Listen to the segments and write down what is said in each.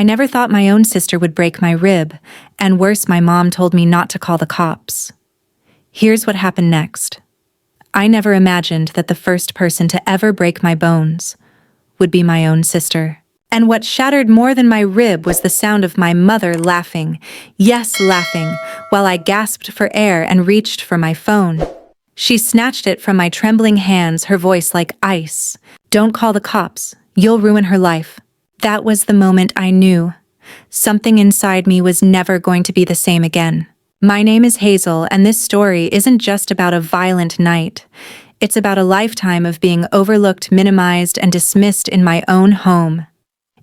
I never thought my own sister would break my rib, and worse, my mom told me not to call the cops. Here's what happened next. I never imagined that the first person to ever break my bones would be my own sister. And what shattered more than my rib was the sound of my mother laughing, yes, laughing, while I gasped for air and reached for my phone. She snatched it from my trembling hands, her voice like ice. "Don't call the cops. You'll ruin her life." That was the moment I knew. Something inside me was never going to be the same again. My name is Hazel, and this story isn't just about a violent night. It's about a lifetime of being overlooked, minimized, and dismissed in my own home.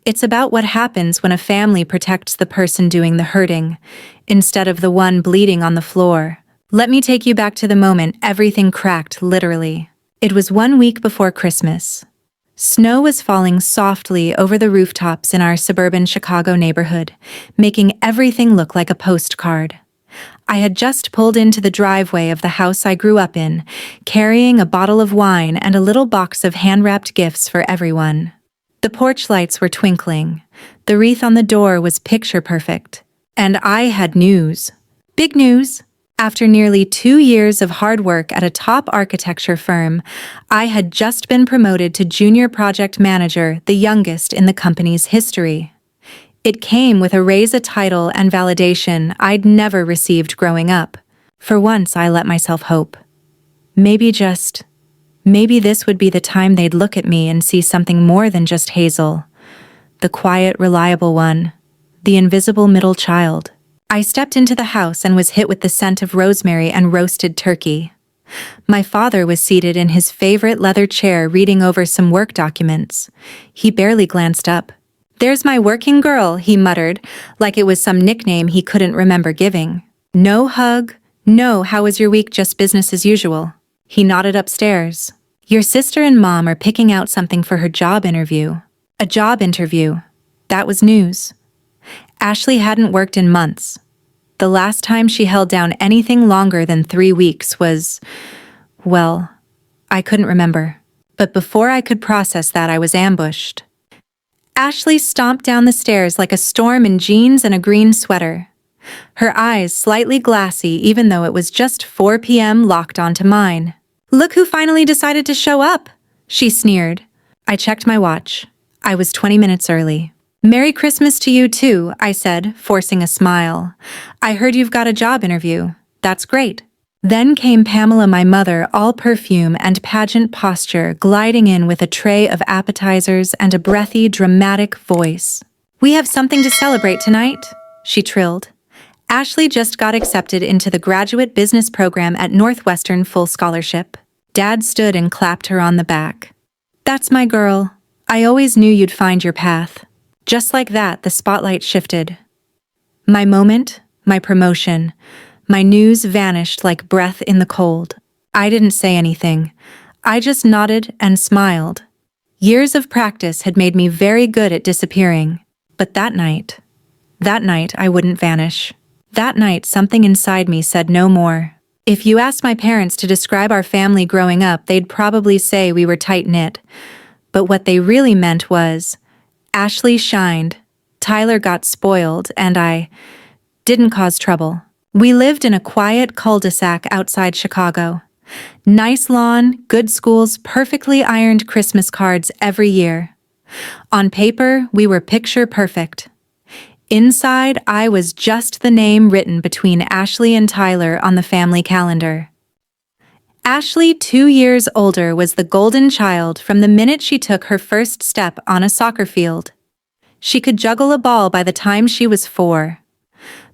It's about what happens when a family protects the person doing the hurting, instead of the one bleeding on the floor. Let me take you back to the moment everything cracked, literally. It was 1 week before Christmas. Snow was falling softly over the rooftops in our suburban Chicago neighborhood, making everything look like a postcard. I had just pulled into the driveway of the house I grew up in, carrying a bottle of wine and a little box of hand-wrapped gifts for everyone. The porch lights were twinkling, the wreath on the door was picture perfect, and I had news. Big news! After nearly 2 years of hard work at a top architecture firm, I had just been promoted to junior project manager, the youngest in the company's history. It came with a raise, a title, and validation I'd never received growing up. For once, I let myself hope. Maybe this would be the time they'd look at me and see something more than just Hazel. The quiet, reliable one. The invisible middle child. I stepped into the house and was hit with the scent of rosemary and roasted turkey. My father was seated in his favorite leather chair reading over some work documents. He barely glanced up. "There's my working girl," he muttered, like it was some nickname he couldn't remember giving. "No hug, no how was your week, just business as usual." He nodded upstairs. "Your sister and mom are picking out something for her job interview." A job interview. That was news. Ashley hadn't worked in months. The last time she held down anything longer than 3 weeks was, well, I couldn't remember. But before I could process that, I was ambushed. Ashley stomped down the stairs like a storm in jeans and a green sweater. Her eyes slightly glassy even though it was just 4 p.m. locked onto mine. "Look who finally decided to show up," she sneered. I checked my watch. I was 20 minutes early. "Merry Christmas to you too," I said, forcing a smile. "I heard you've got a job interview. That's great." Then came Pamela, my mother, all perfume and pageant posture, gliding in with a tray of appetizers and a breathy, dramatic voice. "We have something to celebrate tonight," she trilled. "Ashley just got accepted into the graduate business program at Northwestern, full scholarship." Dad stood and clapped her on the back. "That's my girl. I always knew you'd find your path." Just like that, the spotlight shifted. My moment, my promotion, my news vanished like breath in the cold. I didn't say anything. I just nodded and smiled. Years of practice had made me very good at disappearing. But that night I wouldn't vanish. That night, something inside me said no more. If you asked my parents to describe our family growing up, they'd probably say we were tight-knit. But what they really meant was, Ashley shined, Tyler got spoiled, and I didn't cause trouble. We lived in a quiet cul-de-sac outside Chicago. Nice lawn, good schools, perfectly ironed Christmas cards every year. On paper, we were picture perfect. Inside, I was just the name written between Ashley and Tyler on the family calendar. Ashley, 2 years older, was the golden child from the minute she took her first step on a soccer field. She could juggle a ball by the time she was 4.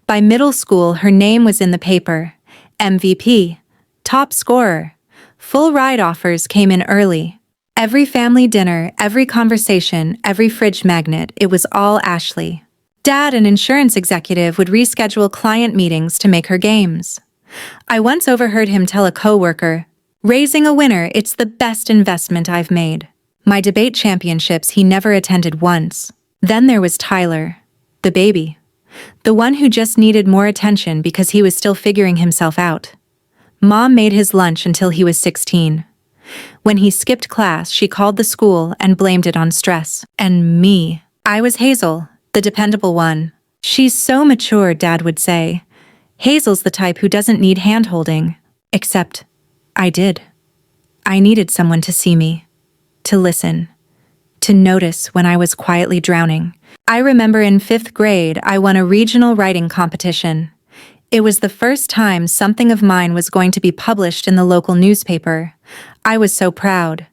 By middle school, her name was in the paper. MVP, top scorer. Full ride offers came in early. Every family dinner, every conversation, every fridge magnet, it was all Ashley. Dad, an insurance executive, would reschedule client meetings to make her games. I once overheard him tell a coworker, "Raising a winner, it's the best investment I've made." My debate championships he never attended once. Then there was Tyler, the baby. The one who just needed more attention because he was still figuring himself out. Mom made his lunch until he was 16. When he skipped class, she called the school and blamed it on stress. And me. I was Hazel, The dependable one. She's so mature, Dad would say. Hazel's the type who doesn't need hand-holding. Except, I did. I needed someone to see me, to listen, to notice when I was quietly drowning. I remember in 5th grade, I won a regional writing competition. It was the first time something of mine was going to be published in the local newspaper. I was so proud.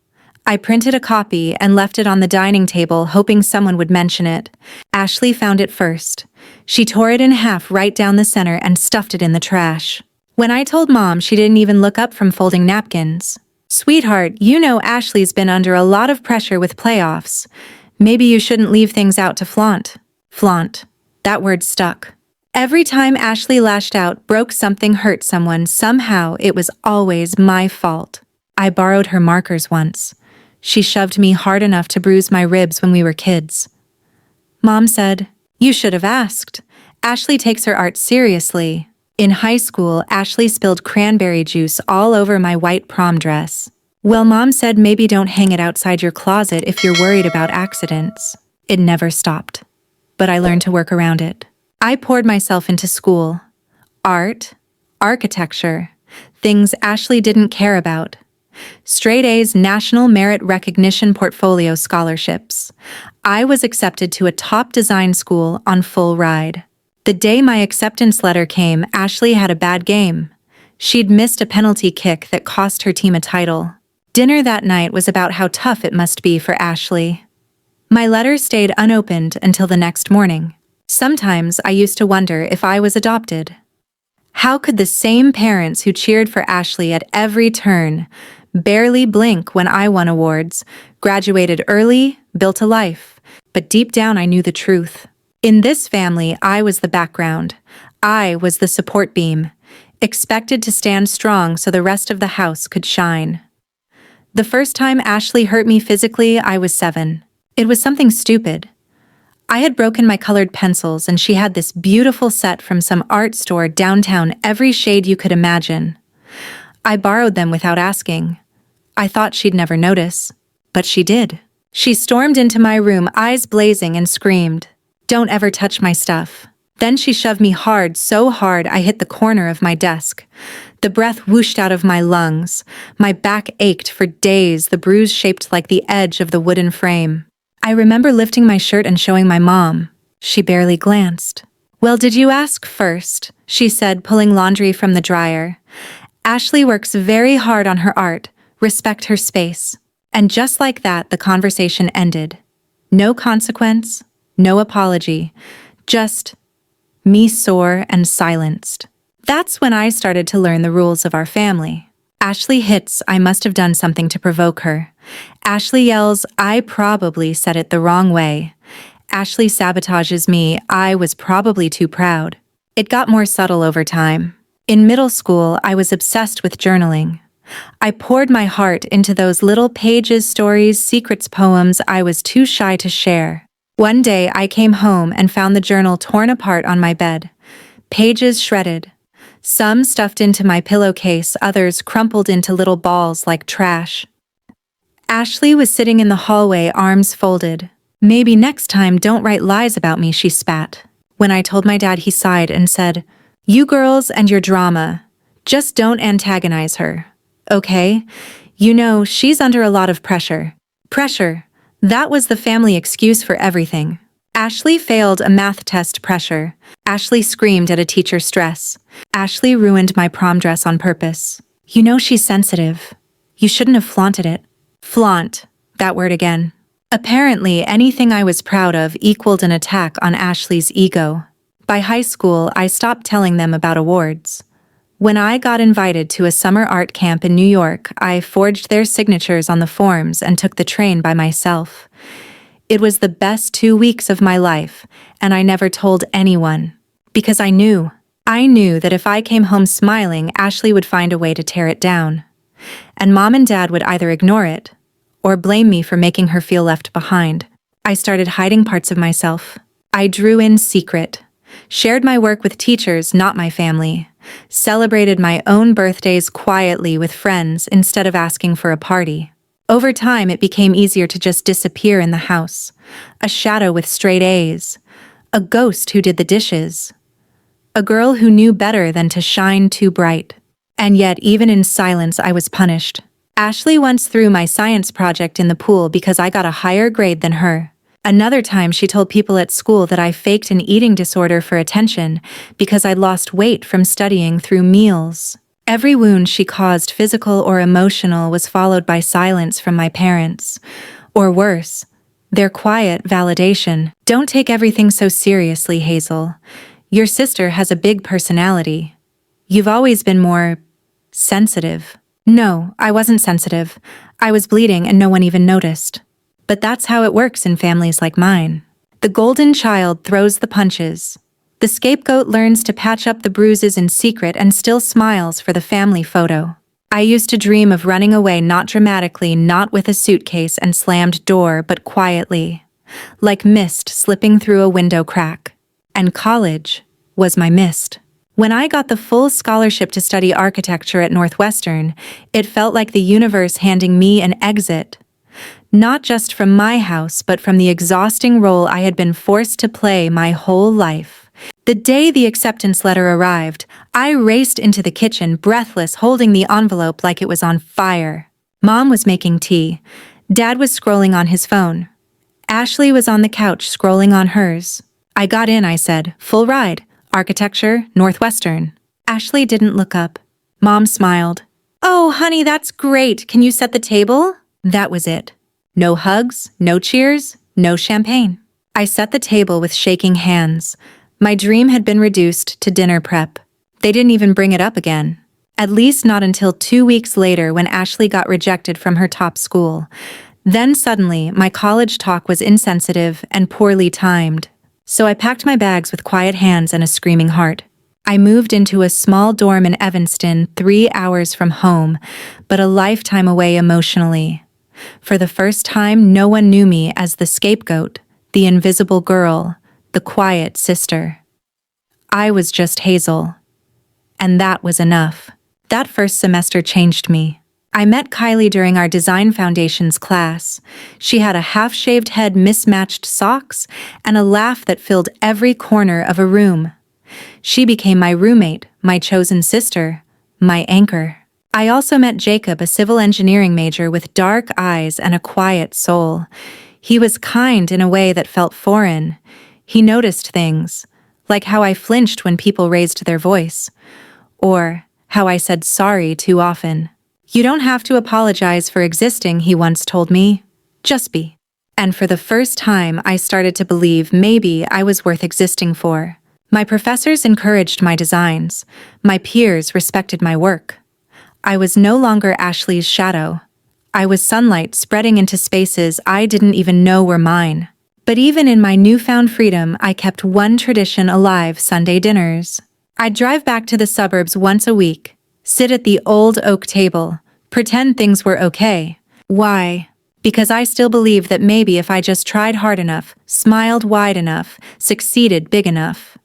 I printed a copy and left it on the dining table, hoping someone would mention it. Ashley found it first. She tore it in half right down the center and stuffed it in the trash. When I told Mom, she didn't even look up from folding napkins. Sweetheart, you know Ashley's been under a lot of pressure with playoffs. Maybe you shouldn't leave things out to flaunt. Flaunt. That word stuck. Every time Ashley lashed out, broke something, hurt someone, somehow it was always my fault. I borrowed her markers once. She shoved me hard enough to bruise my ribs when we were kids. Mom said, "You should have asked. Ashley takes her art seriously." In high school, Ashley spilled cranberry juice all over my white prom dress. Well, Mom said maybe don't hang it outside your closet if you're worried about accidents. It never stopped. But I learned to work around it. I poured myself into school. Art, architecture, things Ashley didn't care about. Straight A's, National Merit Recognition Portfolio scholarships. I was accepted to a top design school on full ride. The day my acceptance letter came, Ashley had a bad game. She'd missed a penalty kick that cost her team a title. Dinner that night was about how tough it must be for Ashley. My letter stayed unopened until the next morning. Sometimes I used to wonder if I was adopted. How could the same parents who cheered for Ashley at every turn barely blink when I won awards, graduated early, built a life? But deep down I knew the truth. In this family, I was the background. I was the support beam, expected to stand strong so the rest of the house could shine. The first time Ashley hurt me physically, I was 7. It was something stupid. I had broken my colored pencils and she had this beautiful set from some art store downtown, every shade you could imagine. I borrowed them without asking. I thought she'd never notice, but she did. She stormed into my room, eyes blazing, and screamed, "Don't ever touch my stuff." Then she shoved me hard, so hard I hit the corner of my desk. The breath whooshed out of my lungs. My back ached for days, the bruise shaped like the edge of the wooden frame. I remember lifting my shirt and showing my mom. She barely glanced. "Well, did you ask first?" she said, pulling laundry from the dryer. "Ashley works very hard on her art. Respect her space." And just like that, the conversation ended. No consequence, no apology, just me sore and silenced. That's when I started to learn the rules of our family. Ashley hits, I must have done something to provoke her. Ashley yells, I probably said it the wrong way. Ashley sabotages me, I was probably too proud. It got more subtle over time. In middle school, I was obsessed with journaling. I poured my heart into those little pages, stories, secrets, poems I was too shy to share. One day, I came home and found the journal torn apart on my bed. Pages shredded. Some stuffed into my pillowcase, others crumpled into little balls like trash. Ashley was sitting in the hallway, arms folded. "Maybe next time don't write lies about me," she spat. When I told my dad, he sighed and said, "You girls and your drama. Just don't antagonize her. Okay? You know, she's under a lot of pressure." Pressure. That was the family excuse for everything. Ashley failed a math test, pressure. Ashley screamed at a teacher, stress. Ashley ruined my prom dress on purpose. You know she's sensitive. You shouldn't have flaunted it. Flaunt. That word again. Apparently, anything I was proud of equaled an attack on Ashley's ego. By high school, I stopped telling them about awards. When I got invited to a summer art camp in New York, I forged their signatures on the forms and took the train by myself. It was the best 2 weeks of my life, and I never told anyone. Because I knew that if I came home smiling, Ashley would find a way to tear it down. And Mom and Dad would either ignore it, or blame me for making her feel left behind. I started hiding parts of myself. I drew in secret, shared my work with teachers, not my family, celebrated my own birthdays quietly with friends instead of asking for a party. Over time, it became easier to just disappear in the house, a shadow with straight A's, A ghost who did the dishes. A girl who knew better than to shine too bright. And yet, even in silence, I was punished. Ashley once threw my science project in the pool because I got a higher grade than her. Another time, she told people at school that I faked an eating disorder for attention because I'd lost weight from studying through meals. Every wound she caused, physical or emotional, was followed by silence from my parents. Or worse, their quiet validation. Don't take everything so seriously, Hazel. Your sister has a big personality. You've always been more sensitive. No, I wasn't sensitive. I was bleeding and no one even noticed. But that's how it works in families like mine. The golden child throws the punches. The scapegoat learns to patch up the bruises in secret and still smiles for the family photo. I used to dream of running away, not dramatically, not with a suitcase and slammed door, but quietly, like mist slipping through a window crack. And college was my mist. When I got the full scholarship to study architecture at Northwestern, it felt like the universe handing me an exit. Not just from my house, but from the exhausting role I had been forced to play my whole life. The day the acceptance letter arrived, I raced into the kitchen, breathless, holding the envelope like it was on fire. Mom was making tea. Dad was scrolling on his phone. Ashley was on the couch scrolling on hers. I got in, I said. Full ride. Architecture, Northwestern. Ashley didn't look up. Mom smiled. Oh, honey, that's great. Can you set the table? That was it. No hugs, no cheers, no champagne. I set the table with shaking hands. My dream had been reduced to dinner prep. They didn't even bring it up again. At least not until 2 weeks later when Ashley got rejected from her top school. Then suddenly, my college talk was insensitive and poorly timed. So I packed my bags with quiet hands and a screaming heart. I moved into a small dorm in Evanston, 3 hours from home, but a lifetime away emotionally. For the first time, no one knew me as the scapegoat, the invisible girl, the quiet sister. I was just Hazel. And that was enough. That first semester changed me. I met Kylie during our Design Foundations class. She had a half-shaved head, mismatched socks, and a laugh that filled every corner of a room. She became my roommate, my chosen sister, my anchor. I also met Jacob, a civil engineering major with dark eyes and a quiet soul. He was kind in a way that felt foreign. He noticed things, like how I flinched when people raised their voice, or how I said sorry too often. You don't have to apologize for existing, he once told me. Just be. And for the first time, I started to believe maybe I was worth existing for. My professors encouraged my designs. My peers respected my work. I was no longer Ashley's shadow. I was sunlight spreading into spaces I didn't even know were mine. But even in my newfound freedom, I kept one tradition alive: Sunday dinners. I'd drive back to the suburbs once a week, sit at the old oak table, pretend things were okay. Why? Because I still believed that maybe if I just tried hard enough, smiled wide enough, succeeded big enough,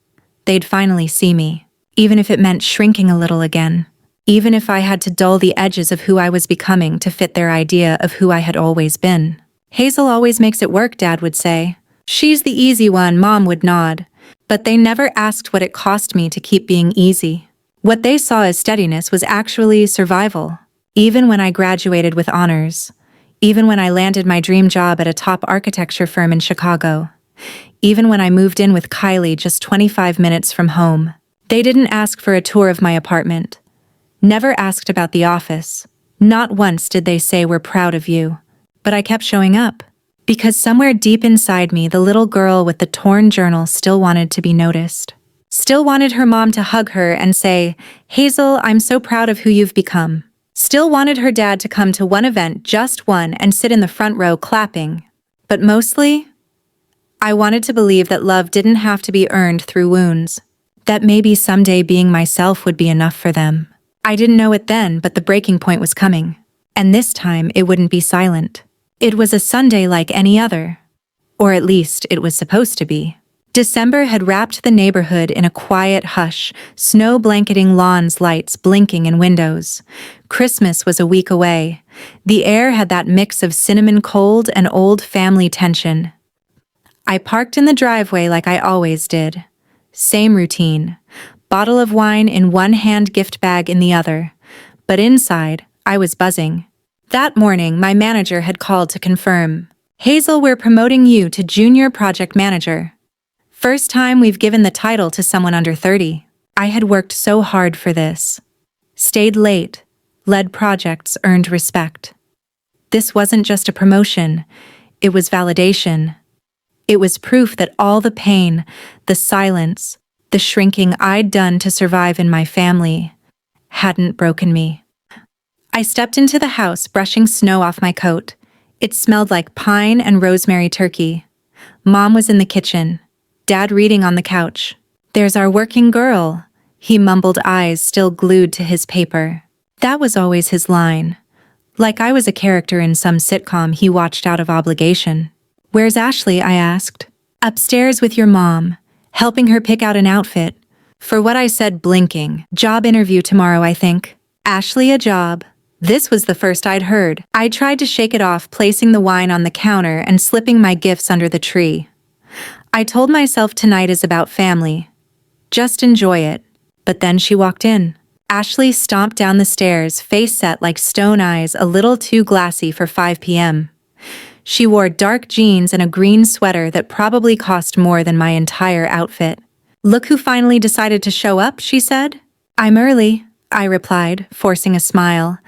they'd finally see me. Even if it meant shrinking a little again. Even if I had to dull the edges of who I was becoming to fit their idea of who I had always been. Hazel always makes it work, Dad would say. She's the easy one, Mom would nod. But they never asked what it cost me to keep being easy. What they saw as steadiness was actually survival. Even when I graduated with honors. Even when I landed my dream job at a top architecture firm in Chicago. Even when I moved in with Kylie just 25 minutes from home. They didn't ask for a tour of my apartment. Never asked about the office. Not once did they say, "We're proud of you." But I kept showing up. Because somewhere deep inside me, the little girl with the torn journal still wanted to be noticed. Still wanted her mom to hug her and say, "Hazel, I'm so proud of who you've become." Still wanted her dad to come to one event, just one, and sit in the front row clapping. But mostly, I wanted to believe that love didn't have to be earned through wounds. That maybe someday being myself would be enough for them. I didn't know it then, but the breaking point was coming. And this time, it wouldn't be silent. It was a Sunday like any other. Or at least, it was supposed to be. December had wrapped the neighborhood in a quiet hush, snow blanketing lawns, lights blinking in windows. Christmas was a week away. The air had that mix of cinnamon cold and old family tension. I parked in the driveway like I always did. Same routine. Bottle of wine in one hand, gift bag in the other. But inside, I was buzzing. That morning, my manager had called to confirm. Hazel, we're promoting you to junior project manager. First time we've given the title to someone under 30. I had worked so hard for this. Stayed late, led projects, earned respect. This wasn't just a promotion, it was validation. It was proof that all the pain, the silence, the shrinking I'd done to survive in my family hadn't broken me. I stepped into the house, brushing snow off my coat. It smelled like pine and rosemary turkey. Mom was in the kitchen, Dad reading on the couch. There's our working girl, he mumbled, eyes still glued to his paper. That was always his line. Like I was a character in some sitcom he watched out of obligation. Where's Ashley? I asked. Upstairs with your mom, helping her pick out an outfit. For what I said, blinking. Job interview tomorrow, I think. Ashley, a job? This was the first I'd heard. I tried to shake it off, placing the wine on the counter and slipping my gifts under the tree. I told myself tonight is about family. Just enjoy it. But then she walked in. Ashley stomped down the stairs, face set like stone, eyes a little too glassy for 5 p.m. She wore dark jeans and a green sweater that probably cost more than my entire outfit. Look who finally decided to show up, she said. I'm early, I replied, forcing a smile.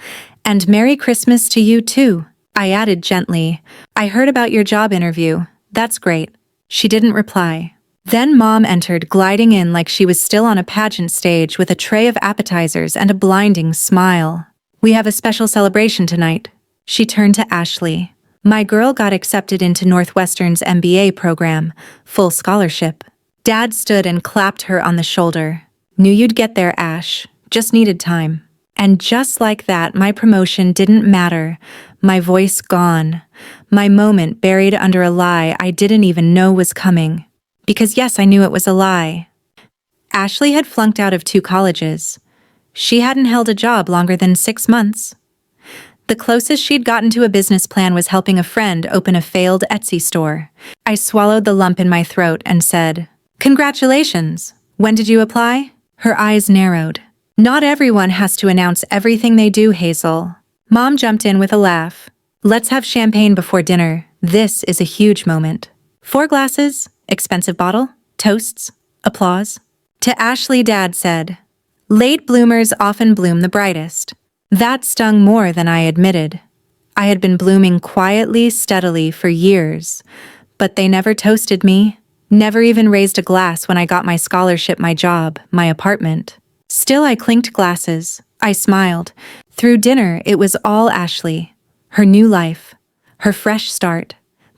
And Merry Christmas to you too, I added gently. I heard about your job interview. That's great. She didn't reply. Then Mom entered, gliding in like she was still on a pageant stage with a tray of appetizers and a blinding smile. We have a special celebration tonight. She turned to Ashley. My girl got accepted into Northwestern's MBA program, full scholarship. Dad stood and clapped her on the shoulder. Knew you'd get there, Ash. Just needed time. And just like that, my promotion didn't matter. My voice gone. My moment buried under a lie I didn't even know was coming. Because yes, I knew it was a lie. Ashley had flunked out of 2 colleges. She hadn't held a job longer than 6 months. The closest she'd gotten to a business plan was helping a friend open a failed Etsy store. I swallowed the lump in my throat and said, Congratulations! When did you apply? Her eyes narrowed. Not everyone has to announce everything they do, Hazel. Mom jumped in with a laugh. Let's have champagne before dinner. This is a huge moment. 4 glasses? Expensive bottle? Toasts? Applause? To Ashley, Dad said, Late bloomers often bloom the brightest. That stung more than I admitted. I had been blooming quietly, steadily for years, but they never toasted me, never even raised a glass when I got my scholarship, my job, my apartment. Still, I clinked glasses. I smiled. Through dinner, it was all Ashley. Her new life. Her fresh start.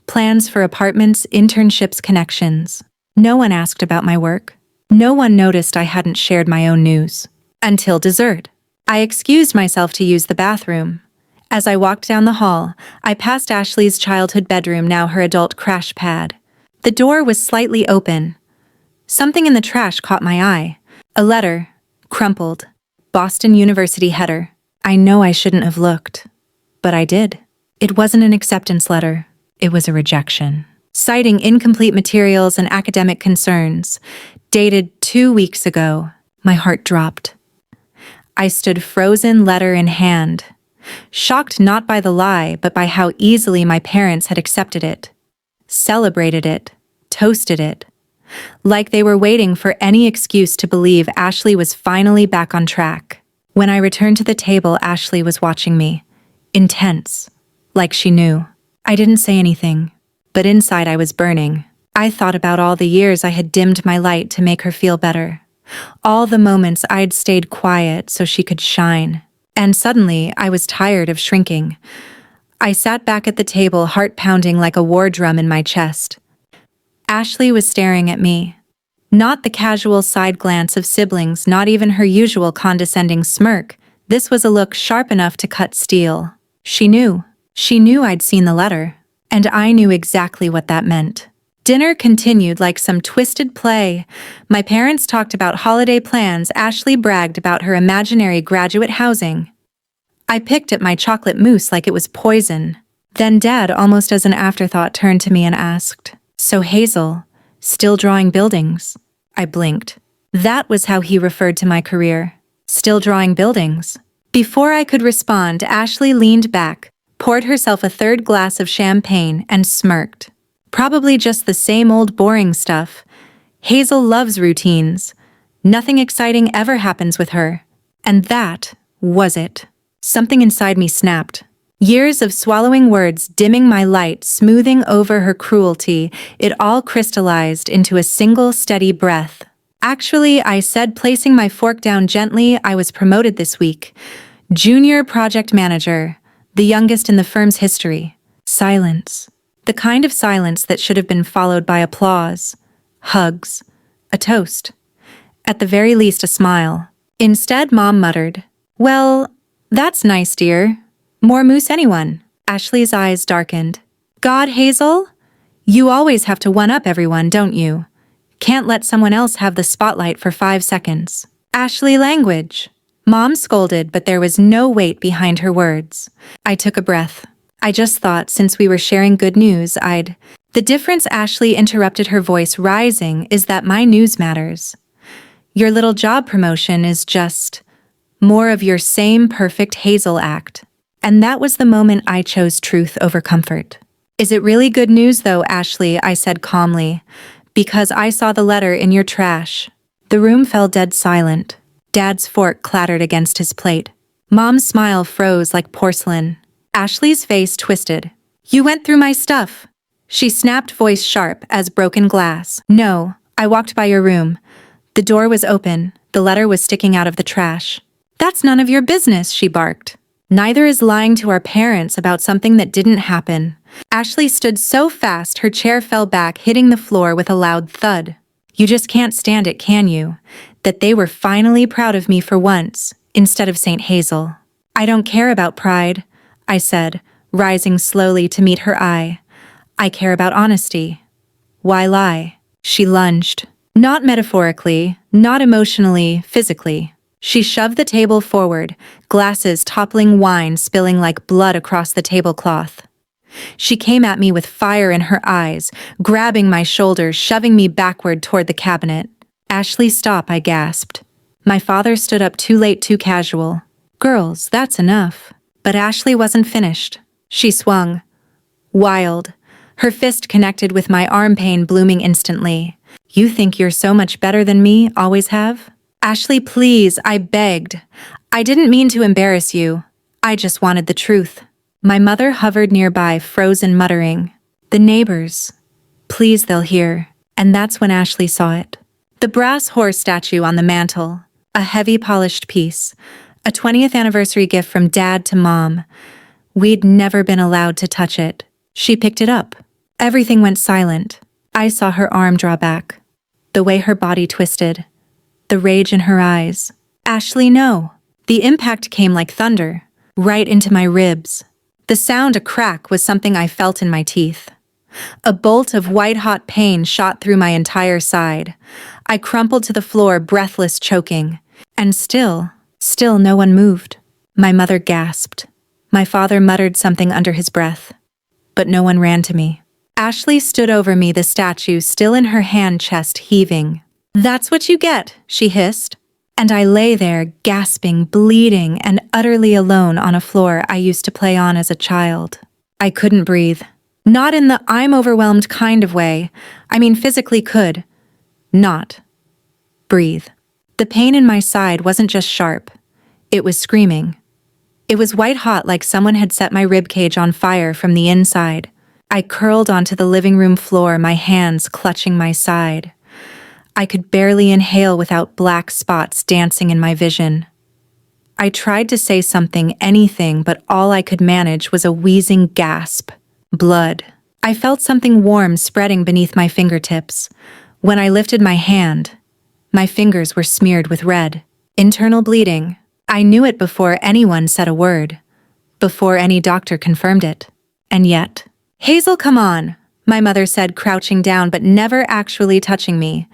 Plans for apartments, internships, connections. No one asked about my work. No one noticed I hadn't shared my own news. Until dessert. I excused myself to use the bathroom. As I walked down the hall, I passed Ashley's childhood bedroom, now her adult crash pad. The door was slightly open. Something in the trash caught my eye. A letter. Crumpled. Boston University header. I know I shouldn't have looked. But I did. It wasn't an acceptance letter. It was a rejection. Citing incomplete materials and academic concerns. Dated 2 weeks ago. My heart dropped. I stood frozen, letter in hand. Shocked not by the lie, but by how easily my parents had accepted it. Celebrated it. Toasted it. Like they were waiting for any excuse to believe Ashley was finally back on track. When I returned to the table, Ashley was watching me. Intense. Like she knew. I didn't say anything, but inside I was burning. I thought about all the years I had dimmed my light to make her feel better. All the moments I'd stayed quiet so she could shine. And suddenly, I was tired of shrinking. I sat back at the table, heart pounding like a war drum in my chest. Ashley was staring at me. Not the casual side glance of siblings, not even her usual condescending smirk. This was a look sharp enough to cut steel. She knew. She knew I'd seen the letter. And I knew exactly what that meant. Dinner continued like some twisted play. My parents talked about holiday plans. Ashley bragged about her imaginary graduate housing. I picked at my chocolate mousse like it was poison. Then Dad, almost as an afterthought, turned to me and asked, So Hazel, still drawing buildings? I blinked. That was how he referred to my career. Still drawing buildings. Before I could respond, Ashley leaned back, poured herself a third glass of champagne, and smirked. Probably just the same old boring stuff. Hazel loves routines. Nothing exciting ever happens with her. And that was it. Something inside me snapped. Years of swallowing words, dimming my light, smoothing over her cruelty, it all crystallized into a single steady breath. Actually, I said, placing my fork down gently, I was promoted this week. Junior project manager, the youngest in the firm's history. Silence. The kind of silence that should have been followed by applause, hugs, a toast. At the very least, a smile. Instead, Mom muttered, "Well, that's nice, dear. More moose anyone?" Ashley's eyes darkened. "God, Hazel? You always have to one-up everyone, don't you? Can't let someone else have the spotlight for 5 seconds." Ashley language. Mom scolded, but there was no weight behind her words. I took a breath. I just thought, since we were sharing good news, I'd... The difference, Ashley interrupted, her voice rising, is that my news matters. Your little job promotion is just more of your same perfect Hazel act. And that was the moment I chose truth over comfort. "Is it really good news though, Ashley?" I said calmly. "Because I saw the letter in your trash." The room fell dead silent. Dad's fork clattered against his plate. Mom's smile froze like porcelain. Ashley's face twisted. "You went through my stuff," she snapped, voice sharp as broken glass. "No, I walked by your room. The door was open. The letter was sticking out of the trash." "That's none of your business," she barked. "Neither is lying to our parents about something that didn't happen." Ashley stood so fast her chair fell back, hitting the floor with a loud thud. "You just can't stand it, can you? That they were finally proud of me for once, instead of St. Hazel." "I don't care about pride," I said, rising slowly to meet her eye. "I care about honesty." "Why lie?" She lunged. Not metaphorically, not emotionally, physically. She shoved the table forward, glasses toppling, wine spilling like blood across the tablecloth. She came at me with fire in her eyes, grabbing my shoulders, shoving me backward toward the cabinet. "Ashley, stop," I gasped. My father stood up, too late, too casual. "Girls, that's enough." But Ashley wasn't finished. She swung. Wild. Her fist connected with my arm, pain blooming instantly. "You think you're so much better than me, always have?" "Ashley, please," I begged. "I didn't mean to embarrass you. I just wanted the truth." My mother hovered nearby, frozen, muttering, "The neighbors. Please, they'll hear." And that's when Ashley saw it. The brass horse statue on the mantel. A heavy, polished piece. A 20th anniversary gift from Dad to Mom. We'd never been allowed to touch it. She picked it up. Everything went silent. I saw her arm draw back. The way her body twisted. The rage in her eyes. "Ashley, no." The impact came like thunder, right into my ribs. The sound, a crack, was something I felt in my teeth. A bolt of white-hot pain shot through my entire side. I crumpled to the floor, breathless, choking. And still no one moved. My mother gasped. My father muttered something under his breath. But no one ran to me. Ashley stood over me, the statue still in her hand, chest heaving. "That's what you get," she hissed. And I lay there, gasping, bleeding, and utterly alone on a floor I used to play on as a child. I couldn't breathe. Not in the "I'm overwhelmed" kind of way. I mean, physically could. Not breathe. The pain in my side wasn't just sharp. It was screaming. It was white-hot, like someone had set my ribcage on fire from the inside. I curled onto the living room floor, my hands clutching my side. I could barely inhale without black spots dancing in my vision. I tried to say something, anything, but all I could manage was a wheezing gasp. Blood. I felt something warm spreading beneath my fingertips. When I lifted my hand, my fingers were smeared with red. Internal bleeding. I knew it before anyone said a word. Before any doctor confirmed it. And yet... "Hazel, come on," my mother said, crouching down but never actually touching me.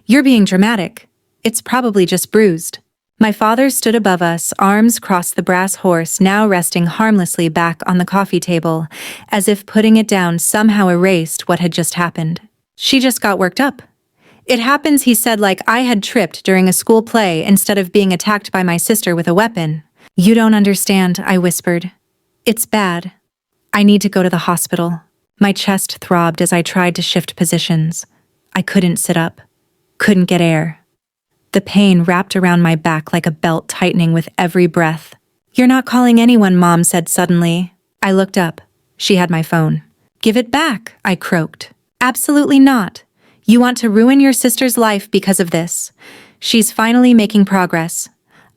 "You're being dramatic. It's probably just bruised." My father stood above us, arms crossed, the brass horse now resting harmlessly back on the coffee table, as if putting it down somehow erased what had just happened. She just got worked up. It happens, he said, like I had tripped during a school play instead of being attacked by my sister with a weapon. You don't understand, I whispered. It's bad. I need to go to the hospital. My chest throbbed as I tried to shift positions. I couldn't sit up. Couldn't get air. The pain wrapped around my back like a belt tightening with every breath. You're not calling anyone, Mom said suddenly. I looked up. She had my phone. Give it back, I croaked. Absolutely not. You want to ruin your sister's life because of this. She's finally making progress.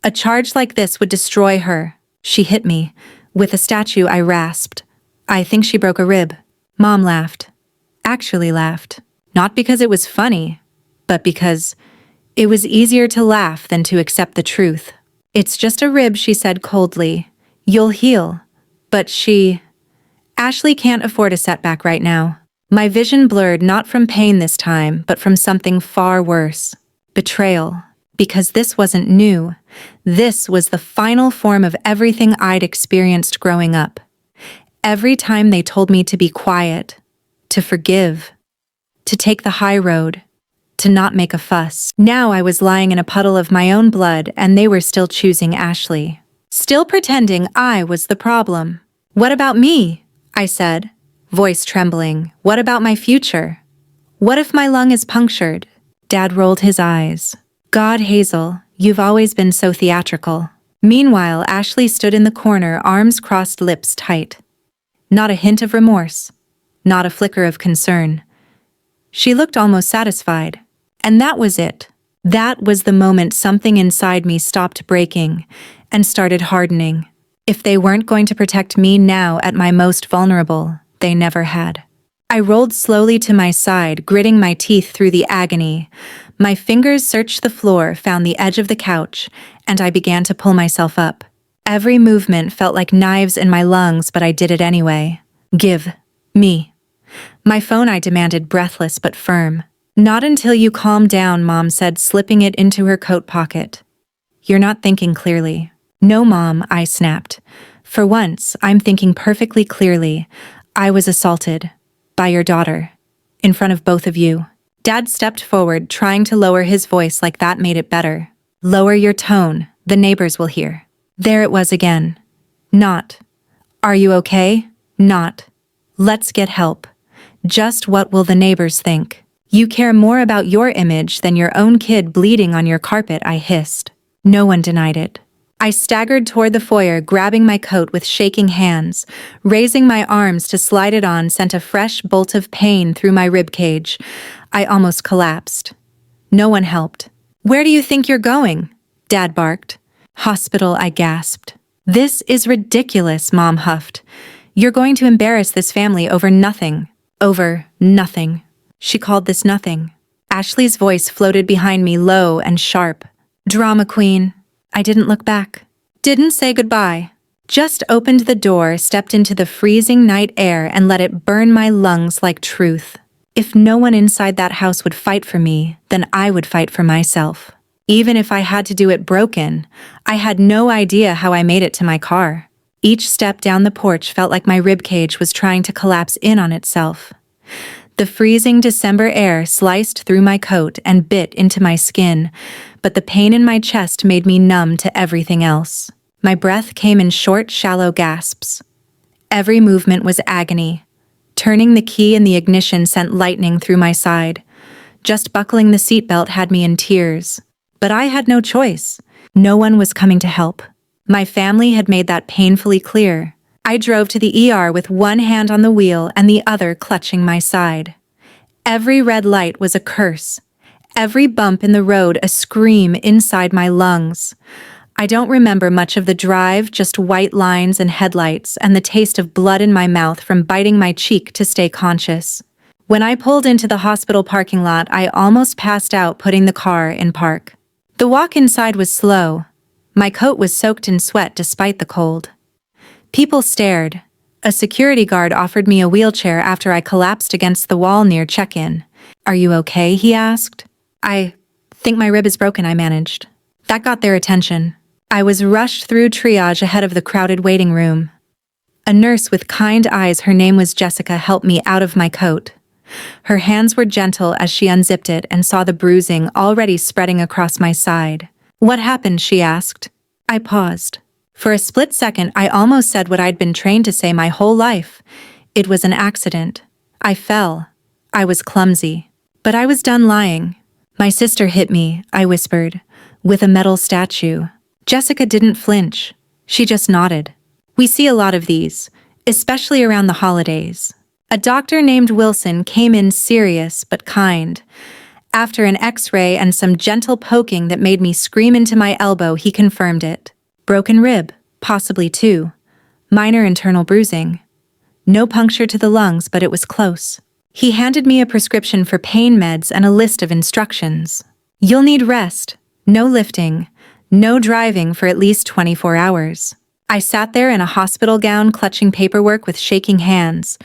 A charge like this would destroy her. She hit me. With a statue, I rasped. I think she broke a rib. Mom laughed. Actually laughed. Not because it was funny, but because it was easier to laugh than to accept the truth. It's just a rib, she said coldly. You'll heal. But Ashley can't afford a setback right now. My vision blurred not from pain this time, but from something far worse. Betrayal. Because this wasn't new. This was the final form of everything I'd experienced growing up. Every time they told me to be quiet, to forgive, to take the high road, to not make a fuss. Now I was lying in a puddle of my own blood and they were still choosing Ashley. Still pretending I was the problem. What about me? I said, voice trembling. What about my future? What if my lung is punctured? Dad rolled his eyes. God, Hazel, you've always been so theatrical. Meanwhile, Ashley stood in the corner, arms crossed, lips tight. Not a hint of remorse. Not a flicker of concern. She looked almost satisfied. And that was it. That was the moment something inside me stopped breaking and started hardening. If they weren't going to protect me now at my most vulnerable, they never had. I rolled slowly to my side, gritting my teeth through the agony. My fingers searched the floor, found the edge of the couch, and I began to pull myself up. Every movement felt like knives in my lungs, but I did it anyway. Give me my phone, I demanded, breathless but firm. Not until you calm down, Mom said, slipping it into her coat pocket. You're not thinking clearly. No, Mom, I snapped. For once, I'm thinking perfectly clearly. I was assaulted. By your daughter. In front of both of you. Dad stepped forward, trying to lower his voice like that made it better. Lower your tone. The neighbors will hear. There it was again. Not. Are you okay? Not. Let's get help. Just what will the neighbors think? You care more about your image than your own kid bleeding on your carpet, I hissed. No one denied it. I staggered toward the foyer, grabbing my coat with shaking hands. Raising my arms to slide it on sent a fresh bolt of pain through my ribcage. I almost collapsed. No one helped. Where do you think you're going? Dad barked. Hospital, I gasped. This is ridiculous, Mom huffed. You're going to embarrass this family over nothing. Over nothing. She called this nothing. Ashley's voice floated behind me, low and sharp. Drama queen. I didn't look back. Didn't say goodbye. Just opened the door, stepped into the freezing night air and let it burn my lungs like truth. If no one inside that house would fight for me, then I would fight for myself. Even if I had to do it broken, I had no idea how I made it to my car. Each step down the porch felt like my ribcage was trying to collapse in on itself. The freezing December air sliced through my coat and bit into my skin, but the pain in my chest made me numb to everything else. My breath came in short, shallow gasps. Every movement was agony. Turning the key in the ignition sent lightning through my side. Just buckling the seatbelt had me in tears. But I had no choice. No one was coming to help. My family had made that painfully clear. I drove to the ER with one hand on the wheel and the other clutching my side. Every red light was a curse. Every bump in the road a scream inside my lungs. I don't remember much of the drive, just white lines and headlights and the taste of blood in my mouth from biting my cheek to stay conscious. When I pulled into the hospital parking lot, I almost passed out putting the car in park. The walk inside was slow. My coat was soaked in sweat despite the cold. People stared. A security guard offered me a wheelchair after I collapsed against the wall near check-in. Are you okay? He asked. I think my rib is broken, I managed. That got their attention. I was rushed through triage ahead of the crowded waiting room. A nurse with kind eyes, her name was Jessica, helped me out of my coat. Her hands were gentle as she unzipped it and saw the bruising already spreading across my side. "What happened?" she asked. I paused. For a split second, I almost said what I'd been trained to say my whole life. It was an accident. I fell. I was clumsy. But I was done lying. "My sister hit me," I whispered, "with a metal statue." Jessica didn't flinch. She just nodded. "We see a lot of these, especially around the holidays." A doctor named Wilson came in serious but kind. After an X-ray and some gentle poking that made me scream into my elbow, he confirmed it. Broken rib, possibly two. Minor internal bruising. No puncture to the lungs, but it was close. He handed me a prescription for pain meds and a list of instructions. "You'll need rest, no lifting, no driving for at least 24 hours. I sat there in a hospital gown clutching paperwork with shaking hands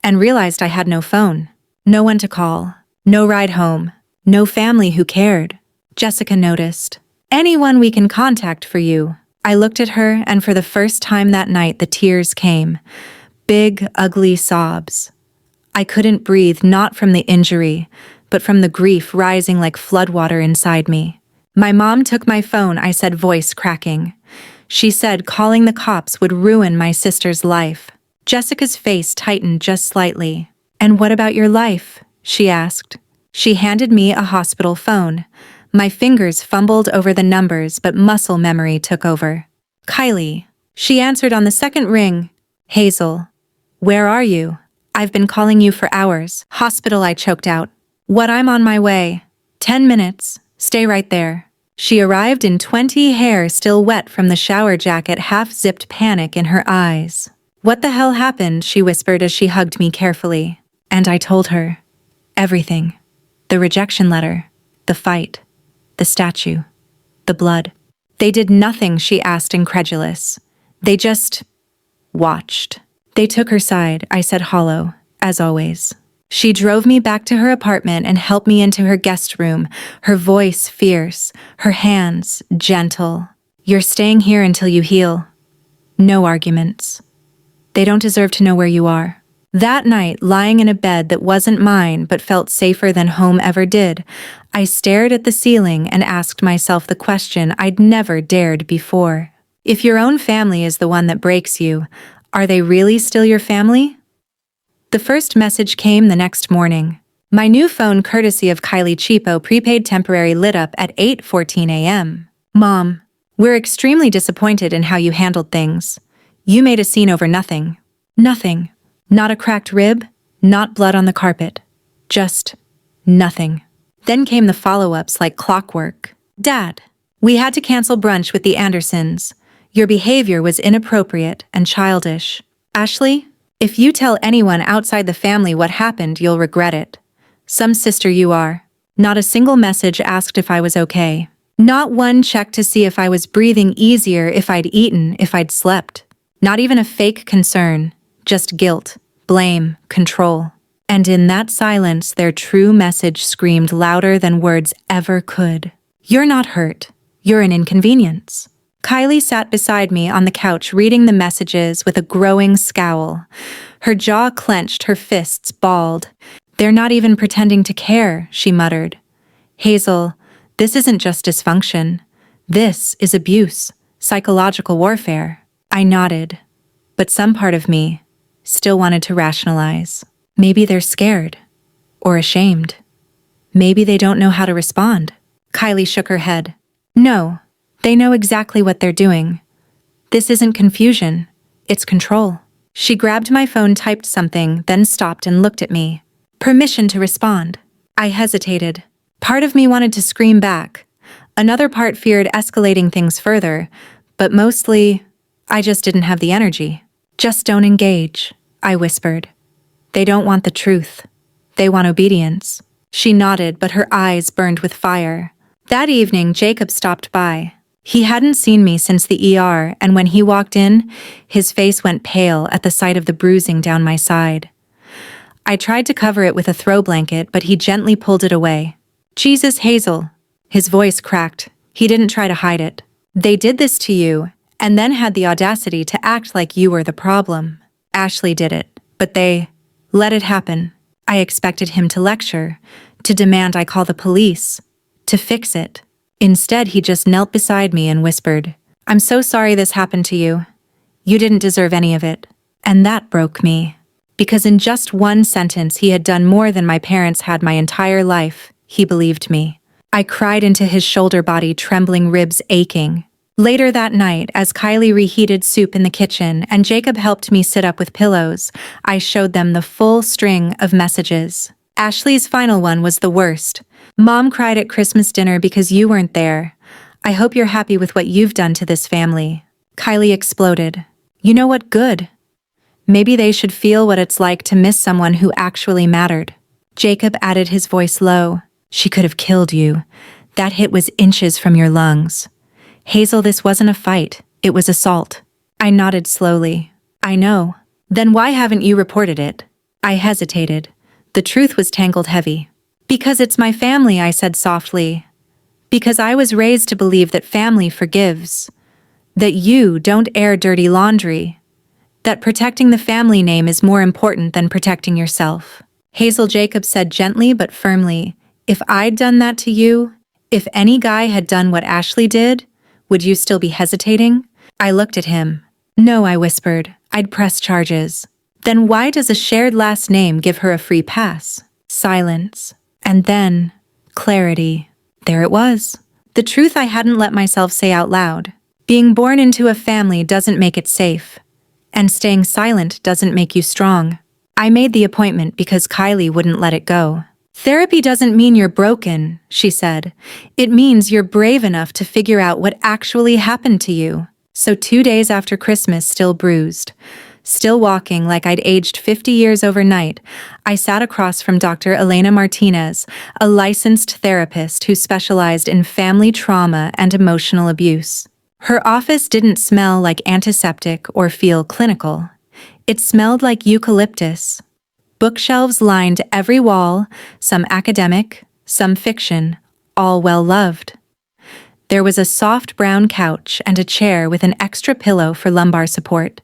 and realized I had no phone. No one to call. No ride home. No family who cared. Jessica noticed. "Anyone we can contact for you." I looked at her, and for the first time that night the tears came. Big, ugly sobs. I couldn't breathe, not from the injury, but from the grief rising like floodwater inside me. "My mom took my phone," I said, voice cracking. "She said calling the cops would ruin my sister's life." Jessica's face tightened just slightly. "And what about your life?" she asked. She handed me a hospital phone. My fingers fumbled over the numbers, but muscle memory took over. "Kylie." She answered on the second ring. "Hazel. Where are you?" "I've been calling you for hours." "Hospital," I choked out. "What? I'm on my way." 10 minutes. Stay right there." She arrived in 20, hair still wet from the shower jacket, half-zipped, panic in her eyes. "What the hell happened?" she whispered as she hugged me carefully. And I told her. Everything. The rejection letter. The fight. The statue. The blood. "They did nothing?" she asked, incredulous. "They just watched." "They took her side," I said, hollow, as always. She drove me back to her apartment and helped me into her guest room, her voice fierce, her hands gentle. "You're staying here until you heal. No arguments. They don't deserve to know where you are." That night, lying in a bed that wasn't mine but felt safer than home ever did, I stared at the ceiling and asked myself the question I'd never dared before. If your own family is the one that breaks you, are they really still your family? The first message came the next morning. My new phone, courtesy of Kylie Cheapo, prepaid temporary, lit up at 8:14 a.m. "Mom, we're extremely disappointed in how you handled things. You made a scene over nothing." Nothing. Not a cracked rib, not blood on the carpet. Just nothing. Then came the follow-ups like clockwork. "Dad, we had to cancel brunch with the Andersons. Your behavior was inappropriate and childish. Ashley, if you tell anyone outside the family what happened, you'll regret it. Some sister you are." Not a single message asked if I was okay. Not one checked to see if I was breathing easier, if I'd eaten, if I'd slept. Not even a fake concern. Just guilt, blame, control. And in that silence, their true message screamed louder than words ever could. "You're not hurt. You're an inconvenience." Kylie sat beside me on the couch reading the messages with a growing scowl. Her jaw clenched, her fists balled. "They're not even pretending to care," she muttered. "Hazel, this isn't just dysfunction. This is abuse, psychological warfare." I nodded, but some part of me still wanted to rationalize. Maybe they're scared or ashamed. Maybe they don't know how to respond. Kylie shook her head. "No, they know exactly what they're doing. This isn't confusion, it's control." She grabbed my phone, typed something, then stopped and looked at me. Permission to respond. I hesitated. Part of me wanted to scream back. Another part feared escalating things further, but mostly, I just didn't have the energy. "Just don't engage," I whispered. "They don't want the truth. They want obedience." She nodded, but her eyes burned with fire. That evening, Jacob stopped by. He hadn't seen me since the ER, and when he walked in, his face went pale at the sight of the bruising down my side. I tried to cover it with a throw blanket, but he gently pulled it away. "Jesus, Hazel." His voice cracked. He didn't try to hide it. "They did this to you, and then had the audacity to act like you were the problem. Ashley did it, but they let it happen." I expected him to lecture, to demand I call the police, to fix it. Instead, he just knelt beside me and whispered, "I'm so sorry this happened to you. You didn't deserve any of it." And that broke me. Because in just one sentence he had done more than my parents had my entire life. He believed me. I cried into his shoulder body, trembling ribs aching. Later that night, as Kylie reheated soup in the kitchen and Jacob helped me sit up with pillows, I showed them the full string of messages. Ashley's final one was the worst. "Mom cried at Christmas dinner because you weren't there. I hope you're happy with what you've done to this family." Kylie exploded. "You know what? Good. Maybe they should feel what it's like to miss someone who actually mattered." Jacob added, his voice low. "She could have killed you. That hit was inches from your lungs." "Hazel, this wasn't a fight. It was assault." I nodded slowly. "I know. Then why haven't you reported it?" I hesitated. The truth was tangled heavy. "Because it's my family," I said softly. "Because I was raised to believe that family forgives. That you don't air dirty laundry. That protecting the family name is more important than protecting yourself." Hazel, Jacob said gently but firmly, "If I'd done that to you, if any guy had done what Ashley did, would you still be hesitating?" I looked at him. "No," I whispered. "I'd press charges." "Then why does a shared last name give her a free pass?" Silence. And then, clarity. There it was. The truth I hadn't let myself say out loud. Being born into a family doesn't make it safe. And staying silent doesn't make you strong. I made the appointment because Kylie wouldn't let it go. "Therapy doesn't mean you're broken," she said. "It means you're brave enough to figure out what actually happened to you." So 2 days after Christmas, still bruised, still walking like I'd aged 50 years overnight, I sat across from Dr. Elena Martinez, a licensed therapist who specialized in family trauma and emotional abuse. Her office didn't smell like antiseptic or feel clinical. It smelled like eucalyptus. Bookshelves lined every wall, some academic, some fiction, all well-loved. There was a soft brown couch and a chair with an extra pillow for lumbar support.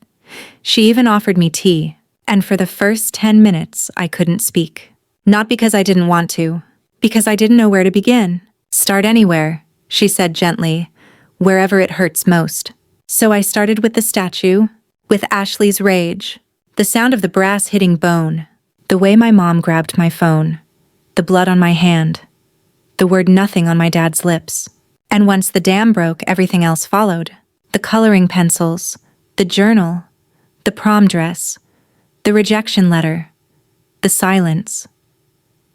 She even offered me tea, and for the first 10 minutes I couldn't speak. Not because I didn't want to, because I didn't know where to begin. "Start anywhere," she said gently, "wherever it hurts most." So I started with the statue, with Ashley's rage, the sound of the brass hitting bone, the way my mom grabbed my phone, the blood on my hand, the word nothing on my dad's lips. And once the dam broke, everything else followed. The coloring pencils, the journal, the prom dress, the rejection letter, the silence,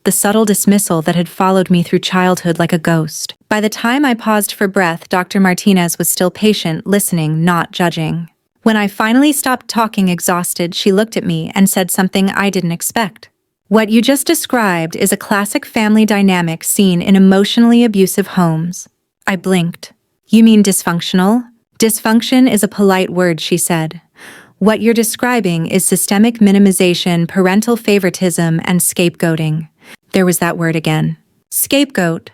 the subtle dismissal that had followed me through childhood like a ghost. By the time I paused for breath, Dr. Martinez was still patient, listening, not judging. When I finally stopped talking exhausted, she looked at me and said something I didn't expect. "What you just described is a classic family dynamic seen in emotionally abusive homes." I blinked. "You mean dysfunctional?" "Dysfunction is a polite word," she said. "What you're describing is systemic minimization, parental favoritism, and scapegoating." There was that word again. Scapegoat.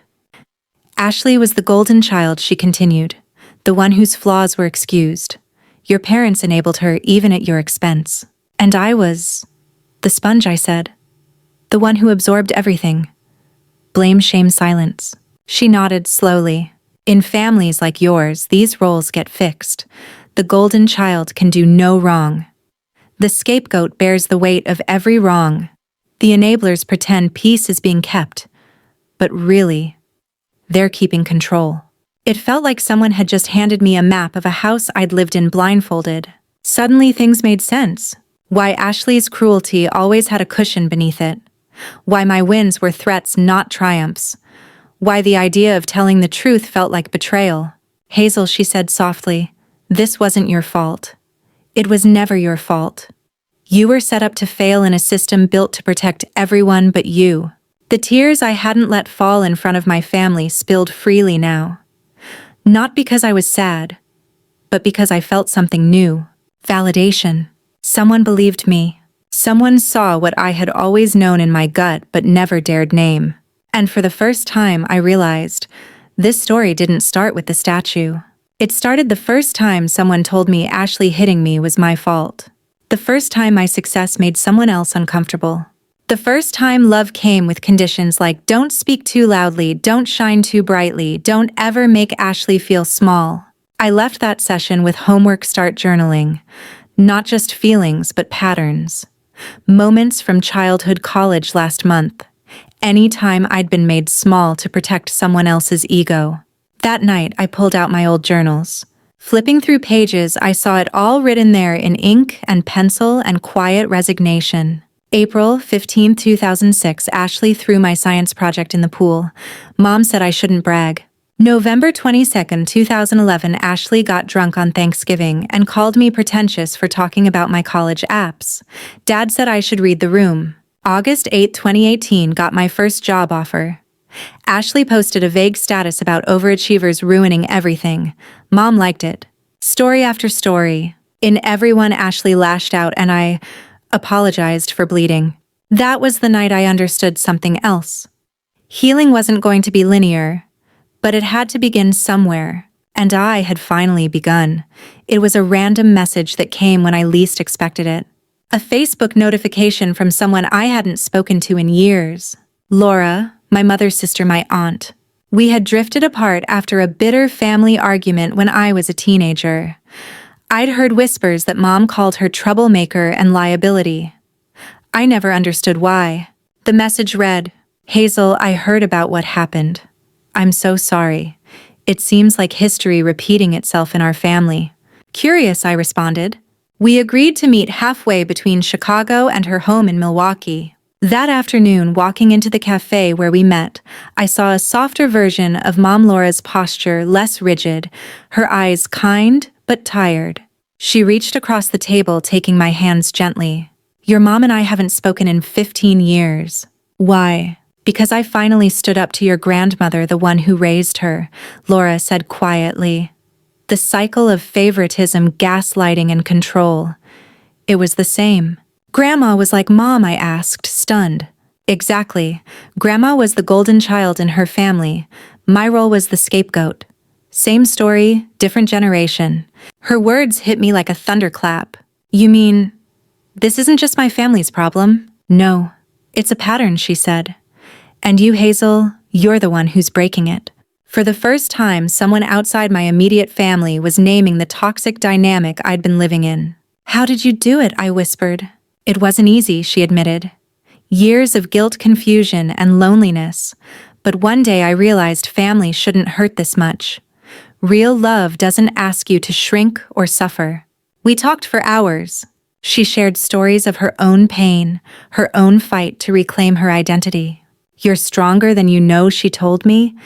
"Ashley was the golden child," she continued, "the one whose flaws were excused. Your parents enabled her even at your expense. And I was the sponge," I said. "The one who absorbed everything. Blame, shame, silence." She nodded slowly. "In families like yours, these roles get fixed. The golden child can do no wrong. The scapegoat bears the weight of every wrong. The enablers pretend peace is being kept, but really, they're keeping control." It felt like someone had just handed me a map of a house I'd lived in blindfolded. Suddenly things made sense. Why Ashley's cruelty always had a cushion beneath it. Why my wins were threats, not triumphs. Why the idea of telling the truth felt like betrayal. "Hazel," she said softly, "this wasn't your fault. It was never your fault. You were set up to fail in a system built to protect everyone but you." The tears I hadn't let fall in front of my family spilled freely now. Not because I was sad, but because I felt something new. Validation. Someone believed me. Someone saw what I had always known in my gut but never dared name. And for the first time I realized, this story didn't start with the statue. It started the first time someone told me Ashley hitting me was my fault. The first time my success made someone else uncomfortable. The first time love came with conditions like don't speak too loudly, don't shine too brightly, don't ever make Ashley feel small. I left that session with homework start journaling. Not just feelings, but patterns. Moments from childhood college last month. Any time I'd been made small to protect someone else's ego. That night, I pulled out my old journals. Flipping through pages, I saw it all written there in ink and pencil and quiet resignation. April 15, 2006, Ashley threw my science project in the pool. Mom said I shouldn't brag. November 22nd, 2011, Ashley got drunk on Thanksgiving and called me pretentious for talking about my college apps. Dad said I should read the room. August 8, 2018, got my first job offer. Ashley posted a vague status about overachievers ruining everything. Mom liked it. Story after story. In every one, Ashley lashed out and I apologized for bleeding. That was the night I understood something else. Healing wasn't going to be linear, but it had to begin somewhere, and I had finally begun. It was a random message that came when I least expected it. A Facebook notification from someone I hadn't spoken to in years. Laura, my mother's sister, my aunt. We had drifted apart after a bitter family argument when I was a teenager. I'd heard whispers that Mom called her troublemaker and liability. I never understood why. The message read, "Hazel, I heard about what happened. I'm so sorry. It seems like history repeating itself in our family." Curious, I responded. We agreed to meet halfway between Chicago and her home in Milwaukee. That afternoon, walking into the cafe where we met, I saw a softer version of Mom Laura's posture, less rigid, her eyes kind but tired. She reached across the table, taking my hands gently. "Your mom and I haven't spoken in 15 years. Why?" "Because I finally stood up to your grandmother, the one who raised her," Laura said quietly. The cycle of favoritism, gaslighting, and control. It was the same. "Grandma was like Mom?" I asked, stunned. "Exactly. Grandma was the golden child in her family. My role was the scapegoat. Same story, different generation." Her words hit me like a thunderclap. "You mean, this isn't just my family's problem?" "No. It's a pattern," she said. "And you, Hazel, you're the one who's breaking it." For the first time, someone outside my immediate family was naming the toxic dynamic I'd been living in. "How did you do it?" I whispered. "It wasn't easy," she admitted. Years of guilt, confusion, and loneliness. But one day I realized family shouldn't hurt this much. Real love doesn't ask you to shrink or suffer. We talked for hours. She shared stories of her own pain, her own fight to reclaim her identity. "You're stronger than you know," she told me,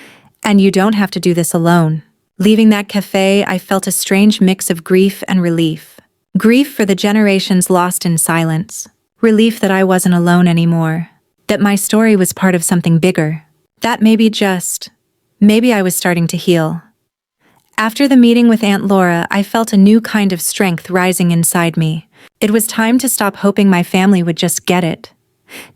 "and you don't have to do this alone." Leaving that cafe, I felt a strange mix of grief and relief. Grief for the generations lost in silence. Relief that I wasn't alone anymore. That my story was part of something bigger. That maybe I was starting to heal. After the meeting with Aunt Laura, I felt a new kind of strength rising inside me. It was time to stop hoping my family would just get it.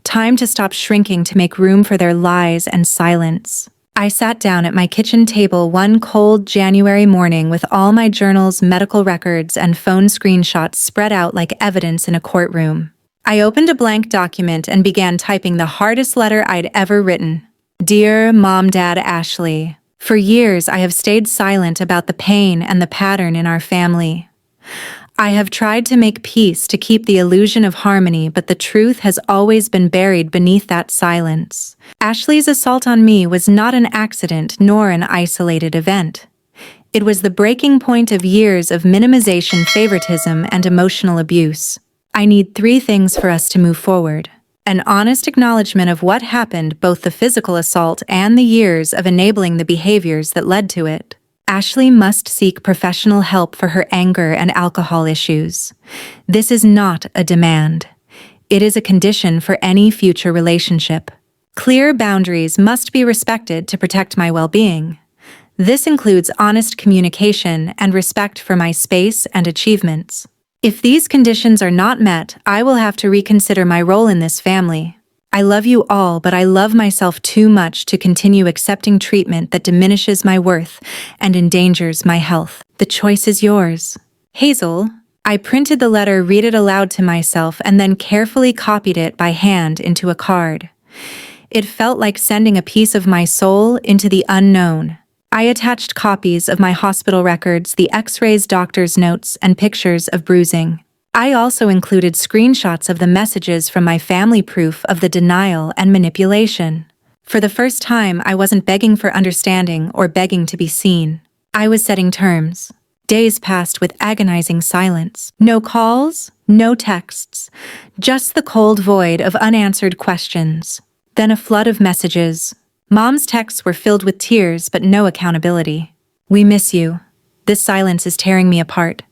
Time to stop shrinking to make room for their lies and silence. I sat down at my kitchen table one cold January morning with all my journals, medical records, and phone screenshots spread out like evidence in a courtroom. I opened a blank document and began typing the hardest letter I'd ever written. "Dear Mom, Dad, Ashley. For years, I have stayed silent about the pain and the pattern in our family. I have tried to make peace to keep the illusion of harmony, but the truth has always been buried beneath that silence. Ashley's assault on me was not an accident nor an isolated event. It was the breaking point of years of minimization, favoritism, and emotional abuse. I need 3 things for us to move forward. An honest acknowledgement of what happened, both the physical assault and the years of enabling the behaviors that led to it. Ashley must seek professional help for her anger and alcohol issues. This is not a demand. It is a condition for any future relationship. Clear boundaries must be respected to protect my well-being. This includes honest communication and respect for my space and achievements. If these conditions are not met, I will have to reconsider my role in this family. I love you all, but I love myself too much to continue accepting treatment that diminishes my worth and endangers my health. The choice is yours." Hazel, I printed the letter, read it aloud to myself, and then carefully copied it by hand into a card. It felt like sending a piece of my soul into the unknown. I attached copies of my hospital records, the x-rays, doctor's notes, and pictures of bruising. I also included screenshots of the messages from my family, proof of the denial and manipulation. For the first time, I wasn't begging for understanding or begging to be seen. I was setting terms. Days passed with agonizing silence. No calls, no texts, just the cold void of unanswered questions. Then a flood of messages. Mom's texts were filled with tears but no accountability. "We miss you. This silence is tearing me apart.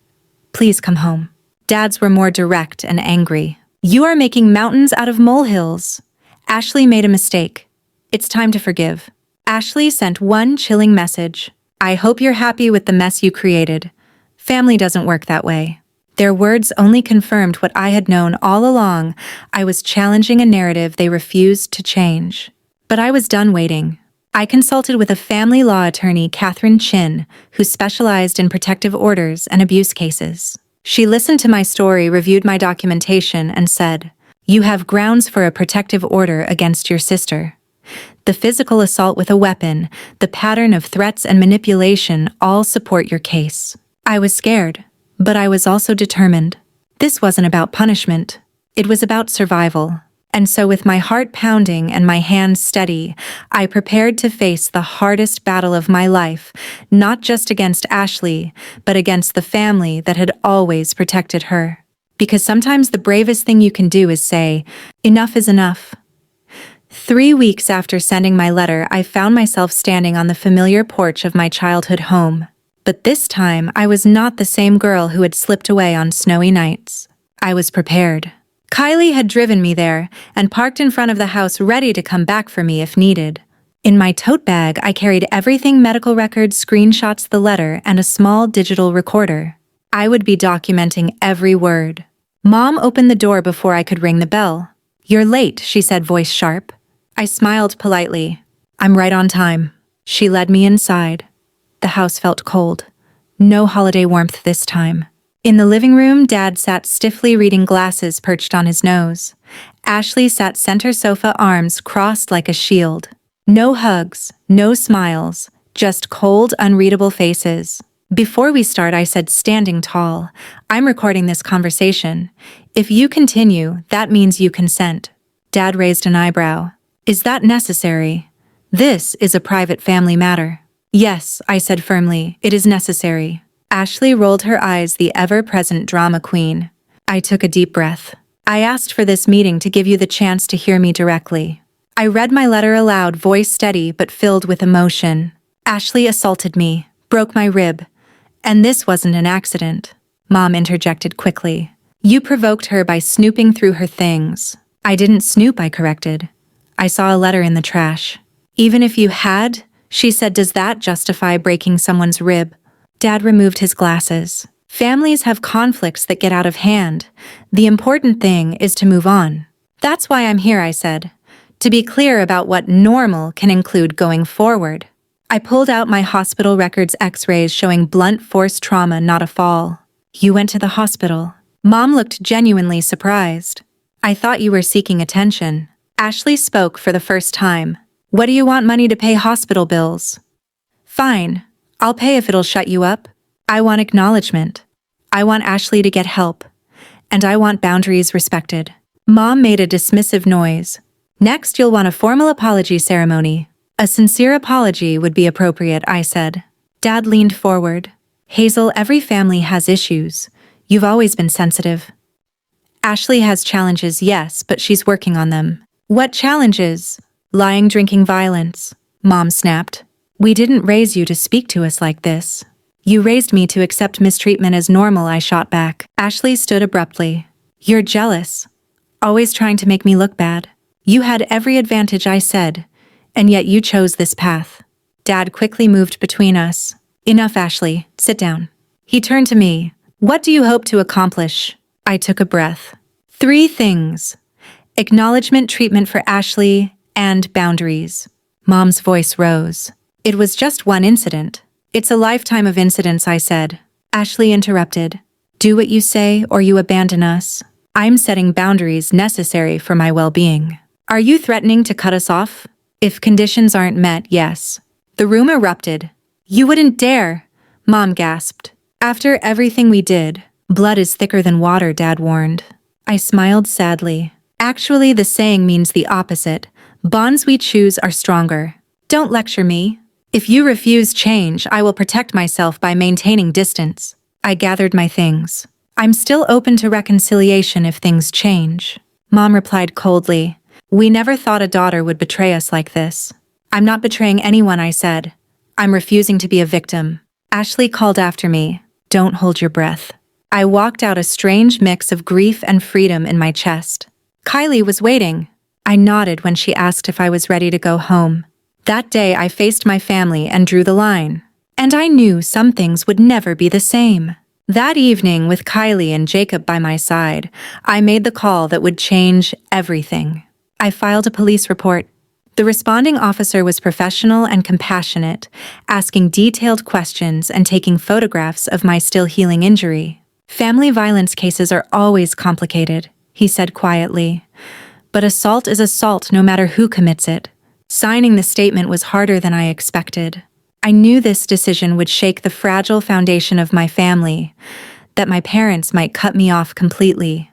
Please come home." Dad's were more direct and angry. "You are making mountains out of molehills. Ashley made a mistake. It's time to forgive." Ashley sent one chilling message. "I hope you're happy with the mess you created. Family doesn't work that way." Their words only confirmed what I had known all along. I was challenging a narrative they refused to change. But I was done waiting. I consulted with a family law attorney, Catherine Chin, who specialized in protective orders and abuse cases. She listened to my story, reviewed my documentation, and said, "You have grounds for a protective order against your sister. The physical assault with a weapon, the pattern of threats and manipulation all support your case." I was scared, but I was also determined. This wasn't about punishment. It was about survival. And so, with my heart pounding and my hands steady, I prepared to face the hardest battle of my life, not just against Ashley, but against the family that had always protected her. Because sometimes the bravest thing you can do is say, "Enough is enough." 3 weeks after sending my letter, I found myself standing on the familiar porch of my childhood home. But this time, I was not the same girl who had slipped away on snowy nights. I was prepared. Kylie had driven me there and parked in front of the house, ready to come back for me if needed. In my tote bag, I carried everything: medical records, screenshots, the letter, and a small digital recorder. I would be documenting every word. Mom opened the door before I could ring the bell. "You're late," she said, voice sharp. I smiled politely. "I'm right on time." She led me inside. The house felt cold. No holiday warmth this time. In the living room, Dad sat stiffly, reading, glasses perched on his nose. Ashley sat center sofa, arms crossed like a shield. No hugs, no smiles, just cold, unreadable faces. "Before we start," I said, standing tall, "I'm recording this conversation. If you continue, that means you consent." Dad raised an eyebrow. "Is that necessary? This is a private family matter." "Yes," I said firmly, "it is necessary." Ashley rolled her eyes, the ever-present drama queen. I took a deep breath. "I asked for this meeting to give you the chance to hear me directly." I read my letter aloud, voice steady but filled with emotion. "Ashley assaulted me, broke my rib. And this wasn't an accident." Mom interjected quickly. "You provoked her by snooping through her things." "I didn't snoop," I corrected. "I saw a letter in the trash." "Even if you had," she said, "does that justify breaking someone's rib?" Dad removed his glasses. "Families have conflicts that get out of hand. The important thing is to move on." "That's why I'm here," I said. "To be clear about what normal can include going forward." I pulled out my hospital records, x-rays showing blunt force trauma, not a fall. "You went to the hospital?" Mom looked genuinely surprised. "I thought you were seeking attention." Ashley spoke for the first time. "What do you want money to pay hospital bills?" "Fine. I'll pay if it'll shut you up. I want acknowledgement. I want Ashley to get help. And I want boundaries respected." Mom made a dismissive noise. "Next, you'll want a formal apology ceremony." "A sincere apology would be appropriate," I said. Dad leaned forward. "Hazel, every family has issues. You've always been sensitive." "Ashley has challenges, yes, but she's working on them." "What challenges?" "Lying, drinking, violence," Mom snapped. "We didn't raise you to speak to us like this." "You raised me to accept mistreatment as normal," I shot back. Ashley stood abruptly. "You're jealous. Always trying to make me look bad. You had every advantage," I said, "and yet you chose this path." Dad quickly moved between us. "Enough, Ashley. Sit down." He turned to me. "What do you hope to accomplish?" I took a breath. 3 things. Acknowledgement, treatment for Ashley, and boundaries. Mom's voice rose. "It was just one incident." "It's a lifetime of incidents," I said. Ashley interrupted. Do what you say or you abandon us. I'm setting boundaries necessary for my well-being. Are you threatening to cut us off? If conditions aren't met, yes. The room erupted. You wouldn't dare, Mom gasped. After everything we did, blood is thicker than water, Dad warned. I smiled sadly. Actually, the saying means the opposite. Bonds we choose are stronger. Don't lecture me. If you refuse change, I will protect myself by maintaining distance. I gathered my things. I'm still open to reconciliation if things change. Mom replied coldly. We never thought a daughter would betray us like this. I'm not betraying anyone, I said. I'm refusing to be a victim. Ashley called after me. Don't hold your breath. I walked out, a strange mix of grief and freedom in my chest. Kylie was waiting. I nodded when she asked if I was ready to go home. That day I faced my family and drew the line. And I knew some things would never be the same. That evening, with Kylie and Jacob by my side, I made the call that would change everything. I filed a police report. The responding officer was professional and compassionate, asking detailed questions and taking photographs of my still healing injury. Family violence cases are always complicated, he said quietly. But assault is assault no matter who commits it. Signing the statement was harder than I expected. I knew this decision would shake the fragile foundation of my family, that my parents might cut me off completely,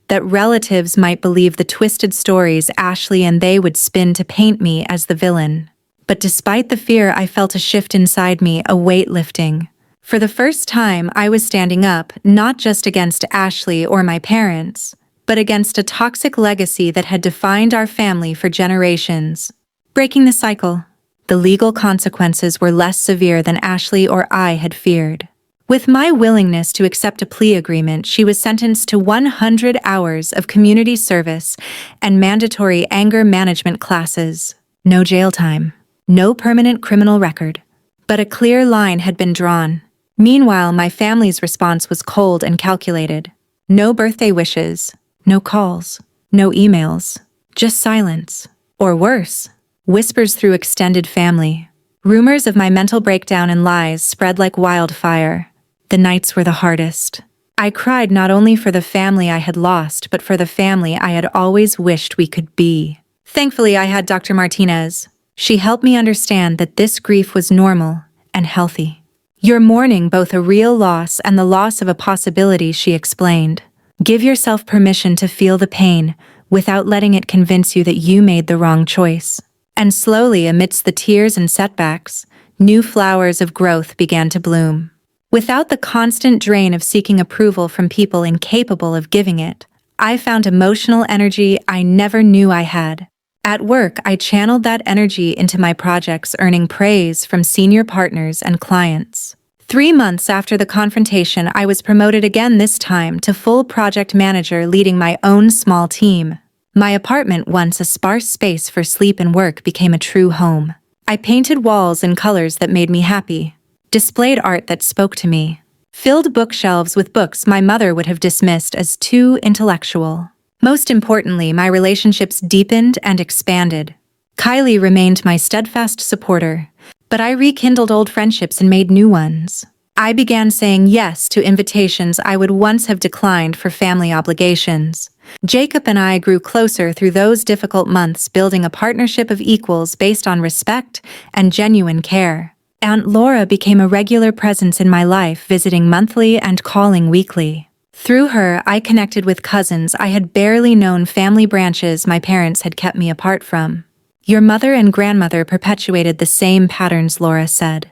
that relatives might believe the twisted stories Ashley and they would spin to paint me as the villain. But despite the fear, I felt a shift inside me, a weight lifting. For the first time, I was standing up, not just against Ashley or my parents, but against a toxic legacy that had defined our family for generations. Breaking the cycle. The legal consequences were less severe than Ashley or I had feared. With my willingness to accept a plea agreement, she was sentenced to 100 hours of community service and mandatory anger management classes. No jail time. No permanent criminal record. But a clear line had been drawn. Meanwhile, my family's response was cold and calculated. No birthday wishes. No calls. No emails. Just silence. Or worse. Whispers through extended family. Rumors of my mental breakdown and lies spread like wildfire. The nights were the hardest. I cried not only for the family I had lost, but for the family I had always wished we could be. Thankfully, I had Dr. Martinez. She helped me understand that this grief was normal and healthy. You're mourning both a real loss and the loss of a possibility, she explained. Give yourself permission to feel the pain without letting it convince you that you made the wrong choice. And slowly, amidst the tears and setbacks, new flowers of growth began to bloom. Without the constant drain of seeking approval from people incapable of giving it, I found emotional energy I never knew I had. At work, I channeled that energy into my projects, earning praise from senior partners and clients. 3 months after the confrontation, I was promoted again, this time to full project manager, leading my own small team. My apartment, once a sparse space for sleep and work, became a true home. I painted walls in colors that made me happy, displayed art that spoke to me, filled bookshelves with books my mother would have dismissed as too intellectual. Most importantly, my relationships deepened and expanded. Kylie remained my steadfast supporter, but I rekindled old friendships and made new ones. I began saying yes to invitations I would once have declined for family obligations. Jacob and I grew closer through those difficult months, building a partnership of equals based on respect and genuine care. Aunt Laura became a regular presence in my life, visiting monthly and calling weekly. Through her, I connected with cousins I had barely known, family branches my parents had kept me apart from. Your mother and grandmother perpetuated the same patterns, Laura said,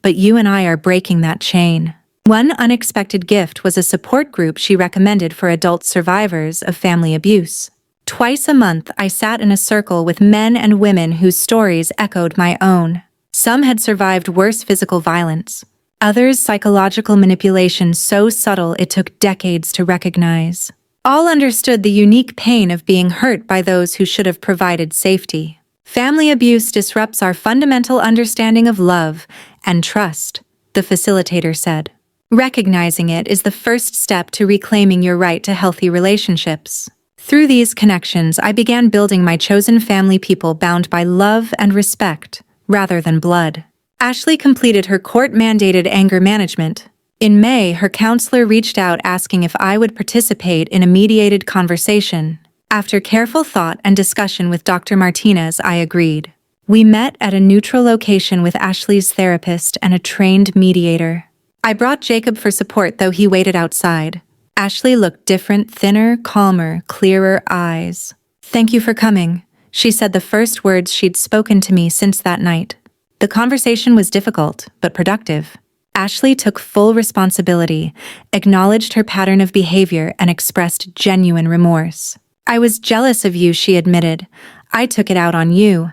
but you and I are breaking that chain. One unexpected gift was a support group she recommended for adult survivors of family abuse. Twice a month, I sat in a circle with men and women whose stories echoed my own. Some had survived worse physical violence, others psychological manipulation so subtle it took decades to recognize. All understood the unique pain of being hurt by those who should have provided safety. Family abuse disrupts our fundamental understanding of love and trust, the facilitator said. Recognizing it is the first step to reclaiming your right to healthy relationships. Through these connections, I began building my chosen family, people bound by love and respect, rather than blood. Ashley completed her court-mandated anger management, In May, her counselor reached out asking if I would participate in a mediated conversation. After careful thought and discussion with Dr. Martinez, I agreed. We met at a neutral location with Ashley's therapist and a trained mediator. I brought Jacob for support, though he waited outside. Ashley looked different, thinner, calmer, clearer eyes. "Thank you for coming," she said, the first words she'd spoken to me since that night. The conversation was difficult, but productive. Ashley took full responsibility, acknowledged her pattern of behavior, and expressed genuine remorse. "I was jealous of you," she admitted. "I took it out on you.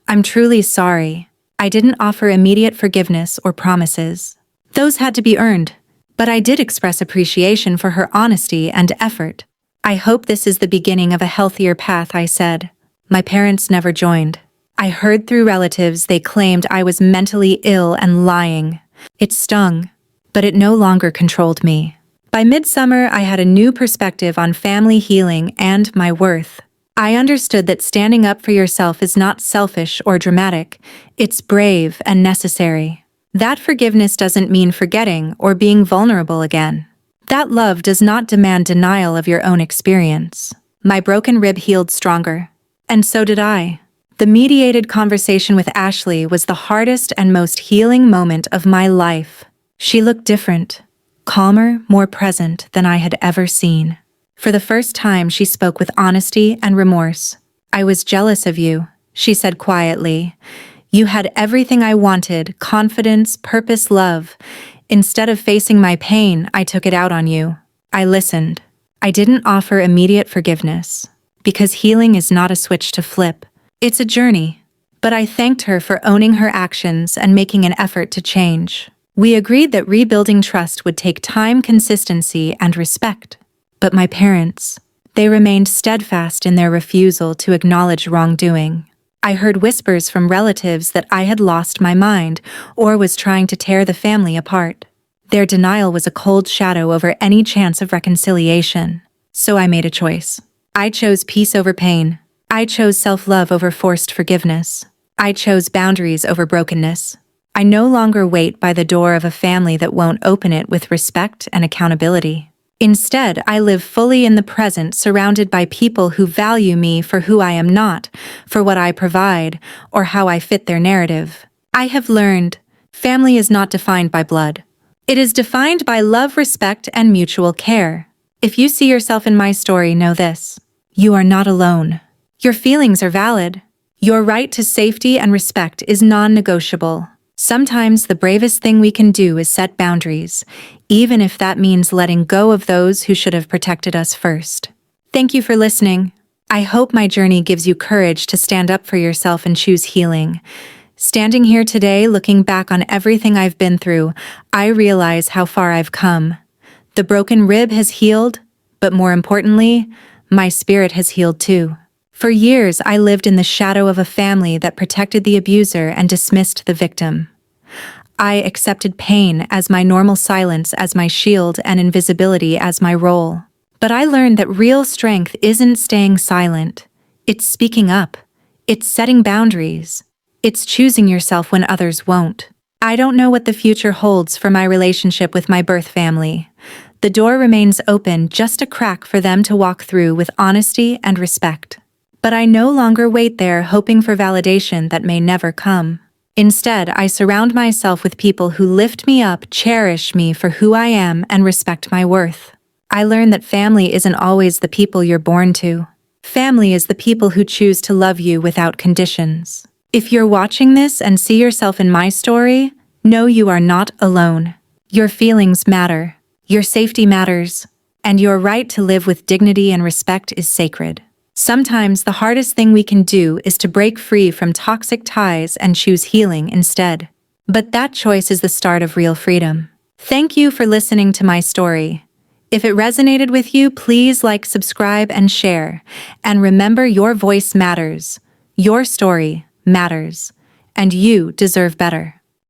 I'm truly sorry." I didn't offer immediate forgiveness or promises. Those had to be earned, but I did express appreciation for her honesty and effort. "I hope this is the beginning of a healthier path," I said. My parents never joined. I heard through relatives they claimed I was mentally ill and lying. It stung, but it no longer controlled me. By midsummer, I had a new perspective on family healing and my worth. I understood that standing up for yourself is not selfish or dramatic, it's brave and necessary. That forgiveness doesn't mean forgetting or being vulnerable again. That love does not demand denial of your own experience. My broken rib healed stronger. And so did I. The mediated conversation with Ashley was the hardest and most healing moment of my life. She looked different, calmer, more present than I had ever seen. For the first time, she spoke with honesty and remorse. "I was jealous of you," she said quietly. "You had everything I wanted: confidence, purpose, love. Instead of facing my pain, I took it out on you." I listened. I didn't offer immediate forgiveness, because healing is not a switch to flip. It's a journey. But I thanked her for owning her actions and making an effort to change. We agreed that rebuilding trust would take time, consistency, and respect. But my parents, they remained steadfast in their refusal to acknowledge wrongdoing. I heard whispers from relatives that I had lost my mind or was trying to tear the family apart. Their denial was a cold shadow over any chance of reconciliation. So I made a choice. I chose peace over pain. I chose self-love over forced forgiveness. I chose boundaries over brokenness. I no longer wait by the door of a family that won't open it with respect and accountability. Instead, I live fully in the present, surrounded by people who value me for who I am, not for what I provide or how I fit their narrative. I have learned family is not defined by blood. It is defined by love, respect, and mutual care. If you see yourself in my story, know this: you are not alone. Your feelings are valid. Your right to safety and respect is non-negotiable. Sometimes the bravest thing we can do is set boundaries, even if that means letting go of those who should have protected us first. Thank you for listening. I hope my journey gives you courage to stand up for yourself and choose healing. Standing here today, looking back on everything I've been through, I realize how far I've come. The broken rib has healed, but more importantly, my spirit has healed too. For years, I lived in the shadow of a family that protected the abuser and dismissed the victim. I accepted pain as my normal, silence as my shield, and invisibility as my role. But I learned that real strength isn't staying silent. It's speaking up. It's setting boundaries. It's choosing yourself when others won't. I don't know what the future holds for my relationship with my birth family. The door remains open, just a crack for them to walk through with honesty and respect. But I no longer wait there hoping for validation that may never come. Instead, I surround myself with people who lift me up, cherish me for who I am, and respect my worth. I learned that family isn't always the people you're born to. Family is the people who choose to love you without conditions. If you're watching this and see yourself in my story, know you are not alone. Your feelings matter. Your safety matters. And your right to live with dignity and respect is sacred. Sometimes the hardest thing we can do is to break free from toxic ties and choose healing instead. But that choice is the start of real freedom. Thank you for listening to my story. If it resonated with you, please like, subscribe, and share. And remember, your voice matters. Your story matters. And you deserve better.